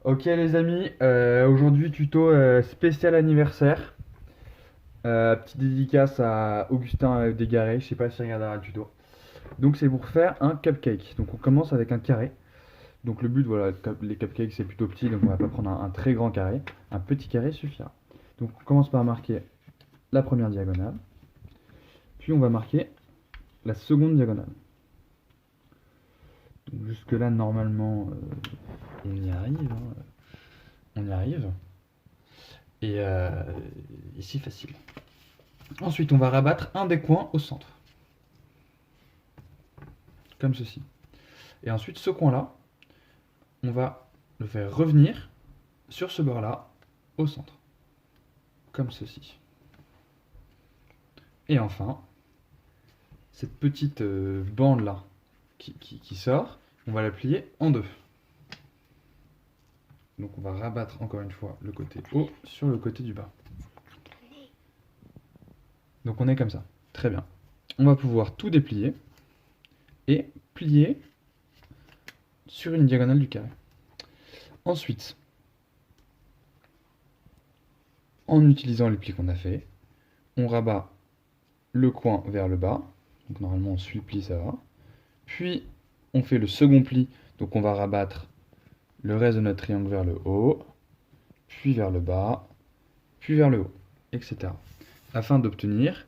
Ok les amis, aujourd'hui tuto spécial anniversaire. Petite dédicace à Augustin Desgarets, je sais pas si regardera le tuto. Donc c'est pour faire un cupcake. Donc on commence avec un carré. Donc le but, voilà, les cupcakes c'est plutôt petit, donc on va pas prendre un très grand carré. Un petit carré suffira. Donc on commence par marquer la première diagonale. Puis on va marquer la seconde diagonale. Donc jusque là normalement on y arrive, hein. On y arrive. Et ici facile. Ensuite, on va rabattre un des coins au centre, comme ceci. Et ensuite, ce coin-là, on va le faire revenir sur ce bord-là, au centre, comme ceci. Et enfin, cette petite bande-là qui sort, on va la plier en deux. Donc on va rabattre encore une fois le côté haut sur le côté du bas. Donc on est comme ça. Très bien. On va pouvoir tout déplier et plier sur une diagonale du carré. Ensuite, en utilisant les plis qu'on a fait, on rabat le coin vers le bas. Donc normalement on suit le pli, ça va. Puis on fait le second pli, donc on va rabattre le reste de notre triangle vers le haut, puis vers le bas, puis vers le haut, etc. Afin d'obtenir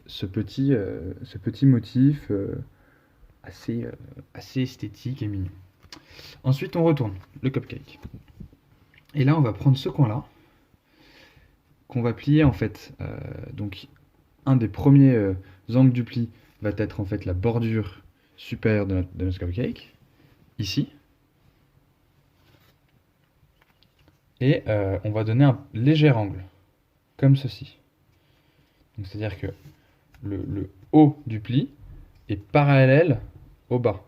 ce petit motif assez esthétique et mignon. Ensuite on retourne le cupcake. Et là on va prendre ce coin-là, qu'on va plier en fait. Donc un des premiers angles du pli va être en fait la bordure supérieure de notre cupcake, ici. Et on va donner un léger angle, comme ceci. Donc c'est-à-dire que le haut du pli est parallèle au bas.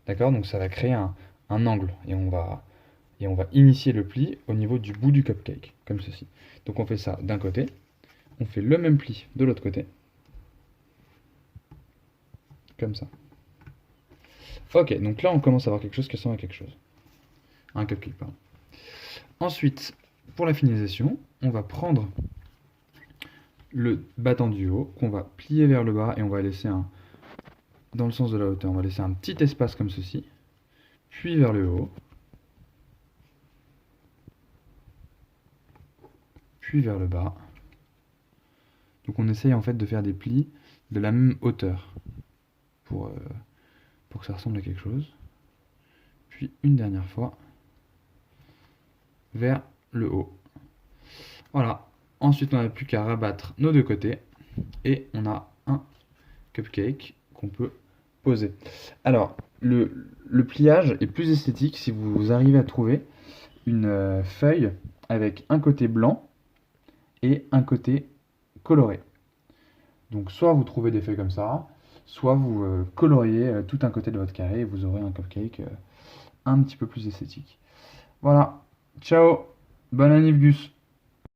D'accord? Donc ça va créer un angle. Et on va initier le pli au niveau du bout du cupcake, comme ceci. Donc on fait ça d'un côté, on fait le même pli de l'autre côté, comme ça. Ok, donc là on commence à avoir quelque chose qui ressemble à quelque chose. Un cupcake, pardon. Ensuite, pour la finalisation, on va prendre le battant du haut, qu'on va plier vers le bas et on va laisser dans le sens de la hauteur, on va laisser un petit espace comme ceci, puis vers le haut, puis vers le bas. Donc on essaye en fait de faire des plis de la même hauteur pour que ça ressemble à quelque chose. Puis une dernière fois vers le haut. Voilà. Ensuite, on n'a plus qu'à rabattre nos deux côtés et on a un cupcake qu'on peut poser. Alors, le pliage est plus esthétique si vous arrivez à trouver une feuille avec un côté blanc et un côté coloré. Donc, soit vous trouvez des feuilles comme ça, soit vous coloriez tout un côté de votre carré et vous aurez un cupcake un petit peu plus esthétique. Voilà. Ciao. Bonne année, Gus.